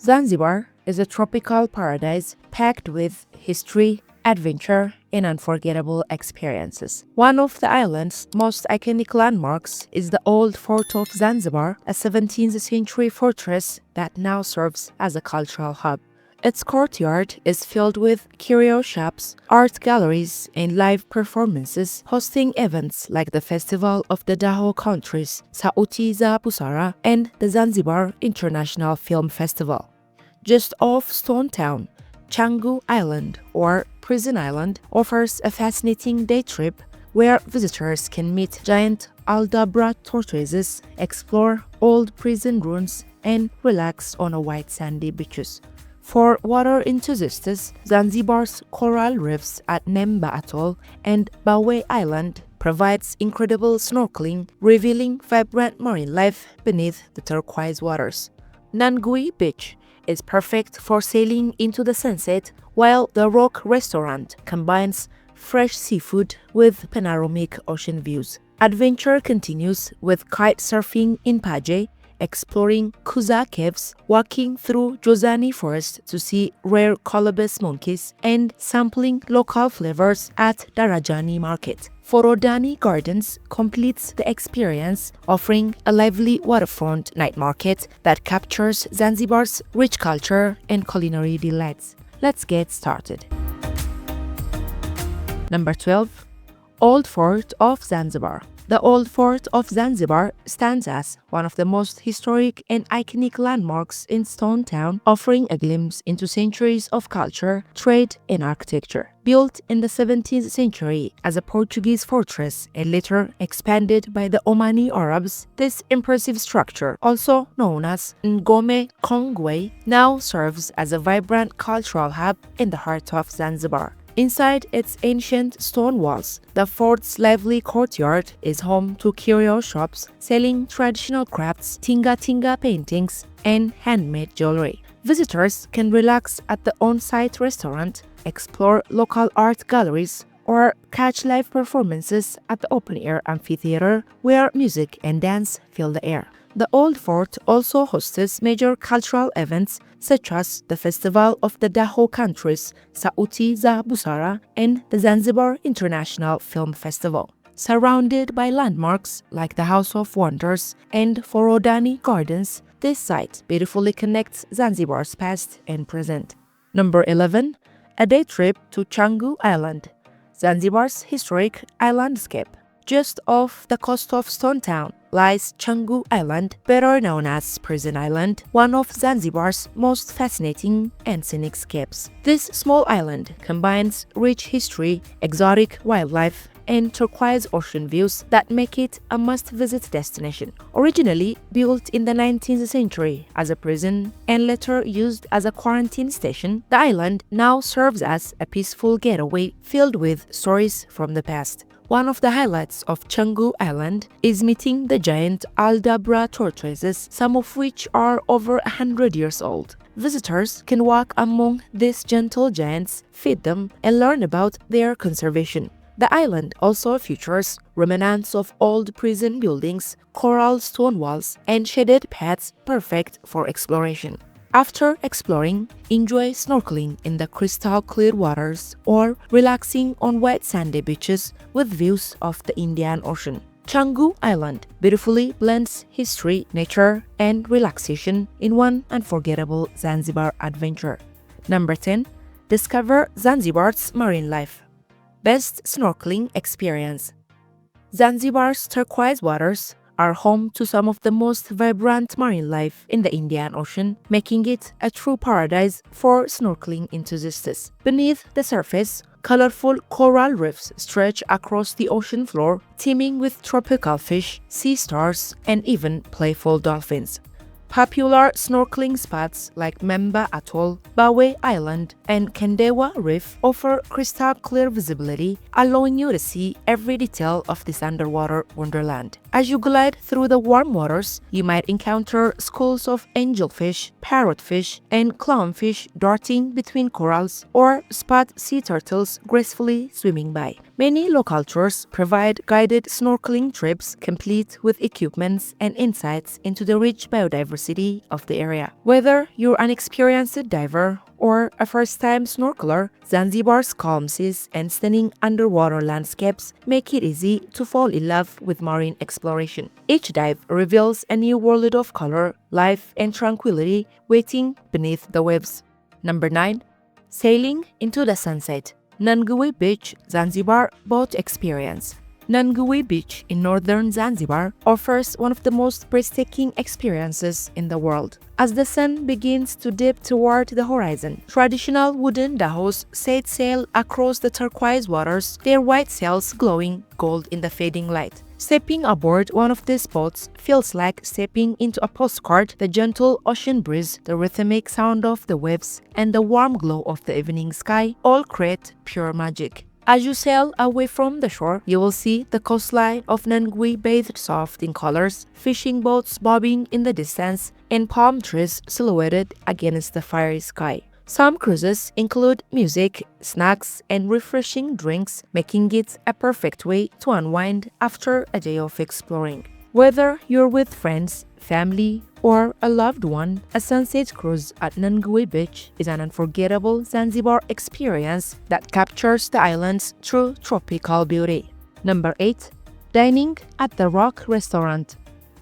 Zanzibar is a tropical paradise packed with history, adventure, and unforgettable experiences. One of the island's most iconic landmarks is the Old Fort of Zanzibar, a 17th century fortress that now serves as a cultural hub. Its courtyard is filled with curio shops, art galleries, and live performances, hosting events like the Festival of the Dhow Countries, Sauti za Busara, and the Zanzibar International Film Festival. Just off Stone Town, Changuu Island, or Prison Island, offers a fascinating day trip where visitors can meet giant Aldabra tortoises, explore old prison ruins, and relax on a white sandy beaches. For water enthusiasts, Zanzibar's coral reefs at Mnemba Atoll and Paje Island provides incredible snorkeling, revealing vibrant marine life beneath the turquoise waters. Nungwi Beach is perfect for sailing into the sunset, while the Rock Restaurant combines fresh seafood with panoramic ocean views. Adventure continues with kitesurfing in Paje, exploring Kuza Caves, walking through Jozani Forest to see rare colobus monkeys, and sampling local flavors at Darajani Market. Forodhani Gardens completes the experience, offering a lively waterfront night market that captures Zanzibar's rich culture and culinary delights. Let's get started. Number 12. Old Fort of Zanzibar. The Old Fort of Zanzibar stands as one of the most historic and iconic landmarks in Stone Town, offering a glimpse into centuries of culture, trade, and architecture. Built in the 17th century as a Portuguese fortress and later expanded by the Omani Arabs, this impressive structure, also known as Ngome Kongwe, now serves as a vibrant cultural hub in the heart of Zanzibar. Inside its ancient stone walls, the fort's lively courtyard is home to curio shops selling traditional crafts, tinga-tinga paintings, and handmade jewelry. Visitors can relax at the on-site restaurant, explore local art galleries, or catch live performances at the open-air amphitheater where music and dance fill the air. The Old Fort also hosts major cultural events such as the Festival of the Dhow Countries, Sauti za Busara, and the Zanzibar International Film Festival. Surrounded by landmarks like the House of Wonders and Forodhani Gardens, this site beautifully connects Zanzibar's past and present. Number 11. A day trip to Changuu Island, Zanzibar's historic islandscape. Just off the coast of Stone Town lies Changuu Island, better known as Prison Island, one of Zanzibar's most fascinating and scenic scapes. This small island combines rich history, exotic wildlife, and turquoise ocean views that make it a must-visit destination. Originally built in the 19th century as a prison and later used as a quarantine station, the island now serves as a peaceful getaway filled with stories from the past. One of the highlights of Changuu Island is meeting the giant Aldabra tortoises, some of which are over 100 years old. Visitors can walk among these gentle giants, feed them, and learn about their conservation. The island also features remnants of old prison buildings, coral stone walls, and shaded paths perfect for exploration. After exploring, enjoy snorkeling in the crystal-clear waters or relaxing on white sandy beaches with views of the Indian Ocean. Changuu Island beautifully blends history, nature, and relaxation in one unforgettable Zanzibar adventure. Number 10. Discover Zanzibar's marine life. Best snorkeling experience. Zanzibar's turquoise waters are home to some of the most vibrant marine life in the Indian Ocean, making it a true paradise for snorkeling enthusiasts. Beneath the surface, colorful coral reefs stretch across the ocean floor, teeming with tropical fish, sea stars, and even playful dolphins. Popular snorkeling spots like Mnemba Atoll, Paje Island, and Kendewa Reef offer crystal-clear visibility, allowing you to see every detail of this underwater wonderland. As you glide through the warm waters, you might encounter schools of angelfish, parrotfish, and clownfish darting between corals, or spot sea turtles gracefully swimming by. Many local tours provide guided snorkeling trips complete with equipments and insights into the rich biodiversity of the area. Whether you're an experienced diver or a first-time snorkeler, Zanzibar's calm seas and stunning underwater landscapes make it easy to fall in love with marine exploration. Each dive reveals a new world of color, life, and tranquility waiting beneath the waves. Number 9. Sailing into the sunset. Nungwi Beach, Zanzibar Boat Experience. Nungwi Beach in northern Zanzibar offers one of the most breathtaking experiences in the world. As the sun begins to dip toward the horizon, traditional wooden dhows set sail across the turquoise waters, their white sails glowing gold in the fading light. Stepping aboard one of these boats feels like stepping into a postcard. The gentle ocean breeze, the rhythmic sound of the waves, and the warm glow of the evening sky all create pure magic. As you sail away from the shore, you will see the coastline of Nungwi bathed soft in colors, fishing boats bobbing in the distance, and palm trees silhouetted against the fiery sky. Some cruises include music, snacks, and refreshing drinks, making it a perfect way to unwind after a day of exploring. Whether you're with friends, family, or a loved one, a sunset cruise at Nungwi Beach is an unforgettable Zanzibar experience that captures the island's true tropical beauty. Number 8. Dining at the Rock Restaurant.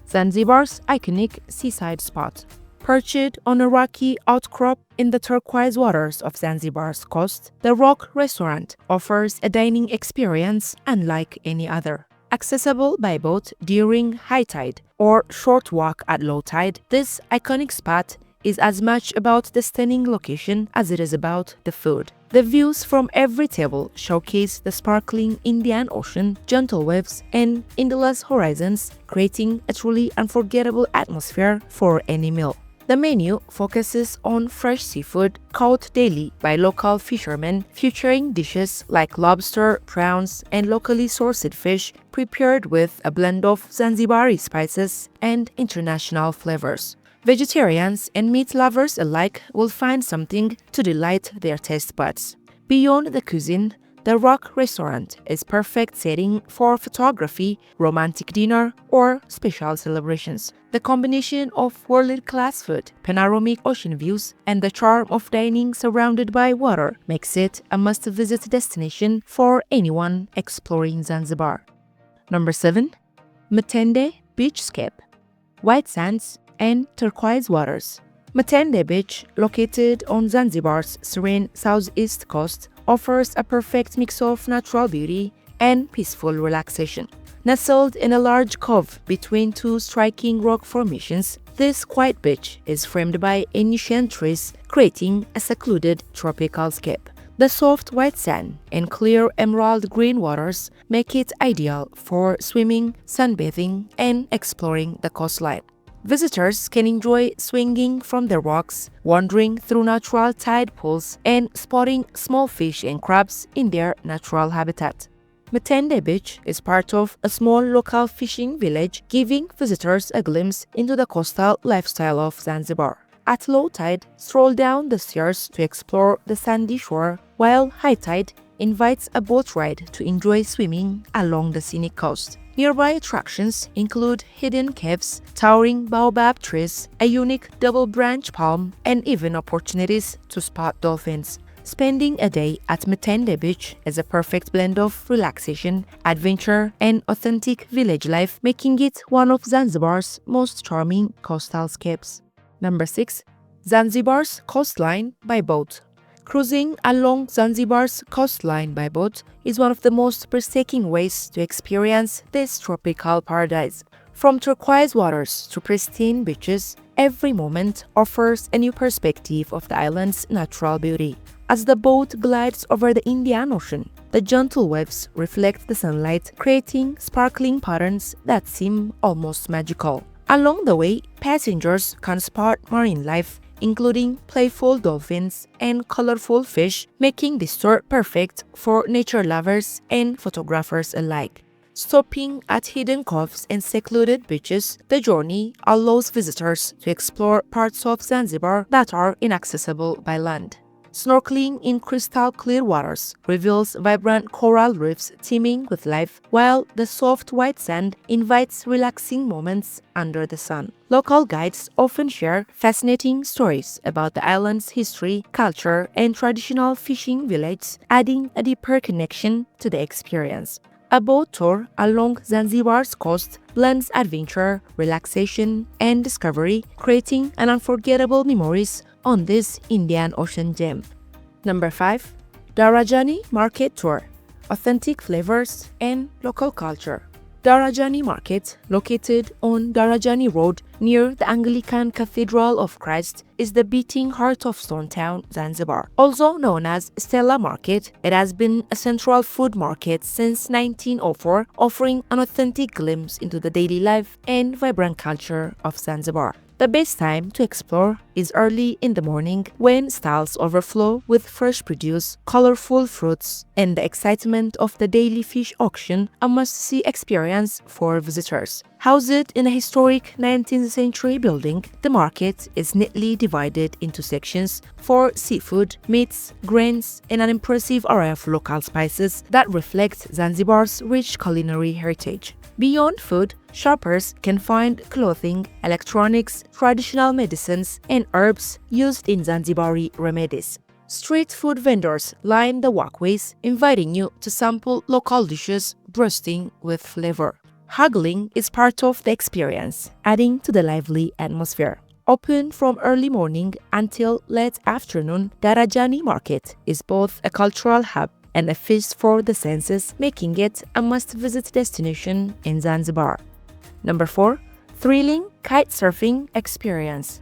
Zanzibar's iconic seaside spot. Perched on a rocky outcrop in the turquoise waters of Zanzibar's coast, the Rock Restaurant offers a dining experience unlike any other. Accessible by boat during high tide or short walk at low tide, this iconic spot is as much about the stunning location as it is about the food. The views from every table showcase the sparkling Indian Ocean, gentle waves, and endless horizons, creating a truly unforgettable atmosphere for any meal. The menu focuses on fresh seafood caught daily by local fishermen, featuring dishes like lobster, prawns, and locally sourced fish prepared with a blend of Zanzibari spices and international flavors. Vegetarians and meat lovers alike will find something to delight their taste buds. Beyond the cuisine, the Rock Restaurant is perfect setting for photography, romantic dinner, or special celebrations. The combination of world-class food, panoramic ocean views, and the charm of dining surrounded by water makes it a must-visit destination for anyone exploring Zanzibar. Number 7. Mtende Beachscape. White sands and turquoise waters. Mtende Beach, located on Zanzibar's serene southeast coast, offers a perfect mix of natural beauty and peaceful relaxation. Nestled in a large cove between two striking rock formations, this quiet beach is framed by ancient trees, creating a secluded tropical scape. The soft white sand and clear emerald green waters make it ideal for swimming, sunbathing, and exploring the coastline. Visitors can enjoy swinging from the rocks, wandering through natural tide pools, and spotting small fish and crabs in their natural habitat. Mtende Beach is part of a small local fishing village, giving visitors a glimpse into the coastal lifestyle of Zanzibar. At low tide, stroll down the stairs to explore the sandy shore, while high tide invites a boat ride to enjoy swimming along the scenic coast. Nearby attractions include hidden caves, towering baobab trees, a unique double-branch palm, and even opportunities to spot dolphins. Spending a day at Mtende Beach is a perfect blend of relaxation, adventure, and authentic village life, making it one of Zanzibar's most charming coastal scapes. Number 6. Zanzibar's coastline by boat. Cruising along Zanzibar's coastline by boat is one of the most breathtaking ways to experience this tropical paradise. From turquoise waters to pristine beaches, every moment offers a new perspective of the island's natural beauty. As the boat glides over the Indian Ocean, the gentle waves reflect the sunlight, creating sparkling patterns that seem almost magical. Along the way, passengers can spot marine life, including playful dolphins and colorful fish, making this tour perfect for nature lovers and photographers alike. Stopping at hidden coves and secluded beaches, the journey allows visitors to explore parts of Zanzibar that are inaccessible by land. Snorkeling in crystal clear waters reveals vibrant coral reefs teeming with life, while the soft white sand invites relaxing moments under the sun. Local guides often share fascinating stories about the island's history, culture, and traditional fishing villages, adding a deeper connection to the experience. A boat tour along Zanzibar's coast blends adventure, relaxation, and discovery, creating an unforgettable memories on this Indian Ocean gem. Number 5. Darajani Market Tour. Authentic flavors and local culture. Darajani Market, located on Darajani Road near the Anglican Cathedral of Christ, is the beating heart of Stone Town, Zanzibar. Also known as Stella Market, it has been a central food market since 1904, offering an authentic glimpse into the daily life and vibrant culture of Zanzibar. The best time to explore is early in the morning when stalls overflow with fresh produce, colorful fruits, and the excitement of the daily fish auction, a must-see experience for visitors. Housed in a historic 19th century building, the market is neatly divided into sections for seafood, meats, grains, and an impressive array of local spices that reflect Zanzibar's rich culinary heritage. Beyond food, shoppers can find clothing, electronics, traditional medicines, and herbs used in Zanzibari remedies. Street food vendors line the walkways, inviting you to sample local dishes bursting with flavor. Haggling is part of the experience, adding to the lively atmosphere. Open from early morning until late afternoon, Darajani Market is both a cultural hub and a feast for the senses, making it a must-visit destination in Zanzibar. Number 4. Thrilling kitesurfing experience.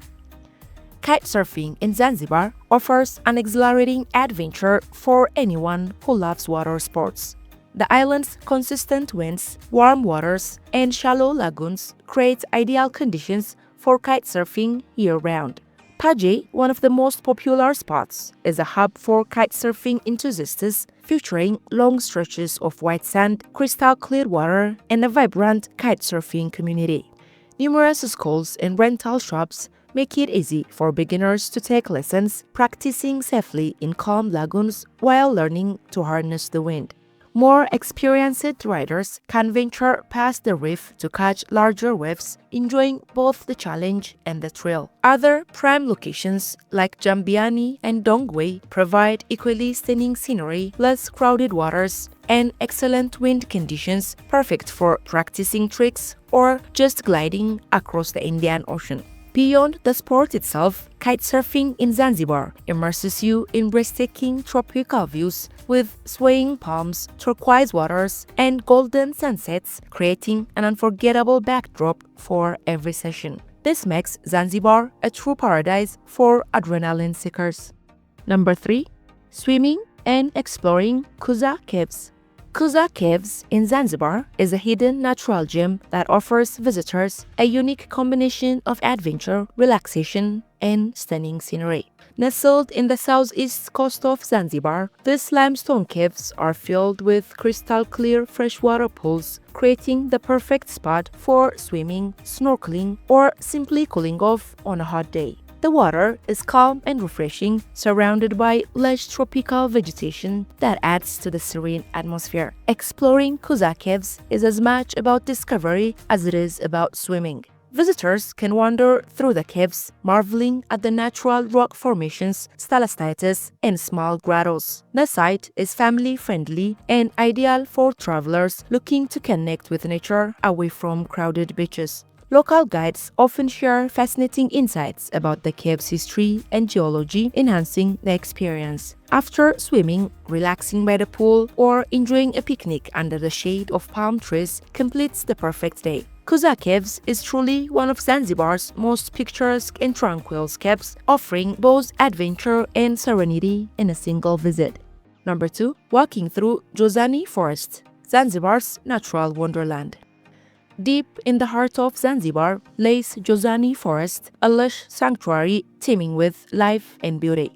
Kitesurfing in Zanzibar offers an exhilarating adventure for anyone who loves water sports. The island's consistent winds, warm waters, and shallow lagoons create ideal conditions for kitesurfing year-round. Paje, one of the most popular spots, is a hub for kitesurfing enthusiasts, featuring long stretches of white sand, crystal-clear water, and a vibrant kitesurfing community. Numerous schools and rental shops make it easy for beginners to take lessons, practicing safely in calm lagoons while learning to harness the wind. More experienced riders can venture past the reef to catch larger waves, enjoying both the challenge and the thrill. Other prime locations like Jambiani and Dongwei provide equally stunning scenery, less crowded waters, and excellent wind conditions, perfect for practicing tricks or just gliding across the Indian Ocean. Beyond the sport itself, kitesurfing in Zanzibar immerses you in breathtaking tropical views with swaying palms, turquoise waters, and golden sunsets, creating an unforgettable backdrop for every session. This makes Zanzibar a true paradise for adrenaline seekers. Number 3. Swimming and exploring Kuza Caves. Kuza Caves in Zanzibar is a hidden natural gem that offers visitors a unique combination of adventure, relaxation, and stunning scenery. Nestled in the southeast coast of Zanzibar, these limestone caves are filled with crystal-clear freshwater pools, creating the perfect spot for swimming, snorkeling, or simply cooling off on a hot day. The water is calm and refreshing, surrounded by lush tropical vegetation that adds to the serene atmosphere. Exploring Kuza Caves is as much about discovery as it is about swimming. Visitors can wander through the caves, marveling at the natural rock formations, stalactites, and small grottos. The site is family-friendly and ideal for travelers looking to connect with nature away from crowded beaches. Local guides often share fascinating insights about the cave's history and geology, enhancing the experience. After swimming, relaxing by the pool, or enjoying a picnic under the shade of palm trees completes the perfect day. Kuza Caves is truly one of Zanzibar's most picturesque and tranquil caves, offering both adventure and serenity in a single visit. Number 2. Walking through Jozani Forest, Zanzibar's natural wonderland. Deep in the heart of Zanzibar lays Jozani Forest, a lush sanctuary teeming with life and beauty.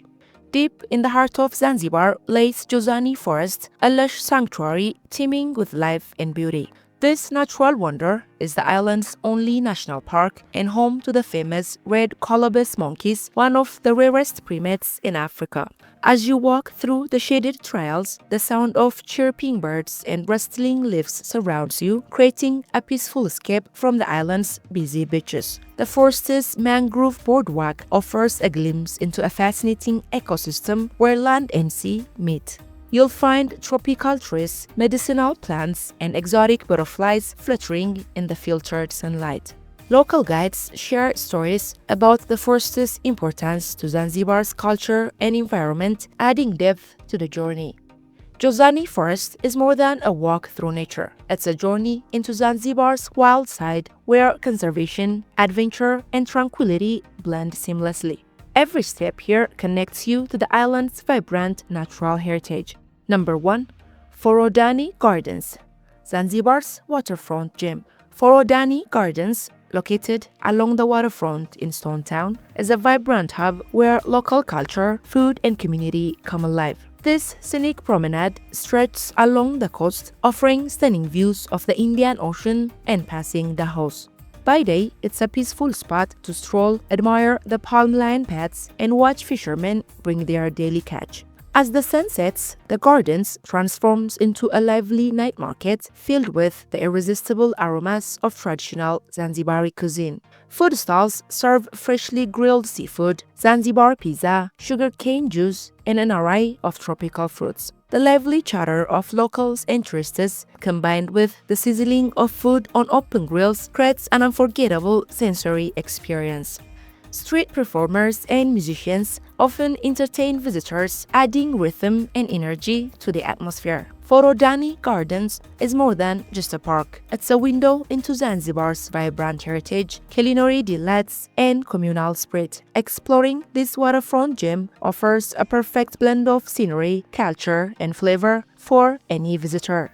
Deep in the heart of Zanzibar lays Jozani Forest, a lush sanctuary teeming with life and beauty. This natural wonder is the island's only national park and home to the famous red colobus monkeys, one of the rarest primates in Africa. As you walk through the shaded trails, the sound of chirping birds and rustling leaves surrounds you, creating a peaceful escape from the island's busy beaches. The forest's mangrove boardwalk offers a glimpse into a fascinating ecosystem where land and sea meet. You'll find tropical trees, medicinal plants, and exotic butterflies fluttering in the filtered sunlight. Local guides share stories about the forest's importance to Zanzibar's culture and environment, adding depth to the journey. Jozani Forest is more than a walk through nature. It's a journey into Zanzibar's wild side where conservation, adventure, and tranquility blend seamlessly. Every step here connects you to the island's vibrant natural heritage. Number 1. Forodhani Gardens, Zanzibar's waterfront gem. Forodhani Gardens, located along the waterfront in Stone Town, is a vibrant hub where local culture, food, and community come alive. This scenic promenade stretches along the coast, offering stunning views of the Indian Ocean and passing the Dhows. By day, it's a peaceful spot to stroll, admire the palm-lined paths, and watch fishermen bring their daily catch. As the sun sets, the gardens transforms into a lively night market filled with the irresistible aromas of traditional Zanzibari cuisine. Food stalls serve freshly grilled seafood, Zanzibar pizza, sugarcane juice, and an array of tropical fruits. The lively chatter of locals and tourists, combined with the sizzling of food on open grills, creates an unforgettable sensory experience. Street performers and musicians often entertain visitors, adding rhythm and energy to the atmosphere. Forodhani Gardens is more than just a park. It's a window into Zanzibar's vibrant heritage, culinary delights, and communal spirit. Exploring this waterfront gem offers a perfect blend of scenery, culture, and flavor for any visitor.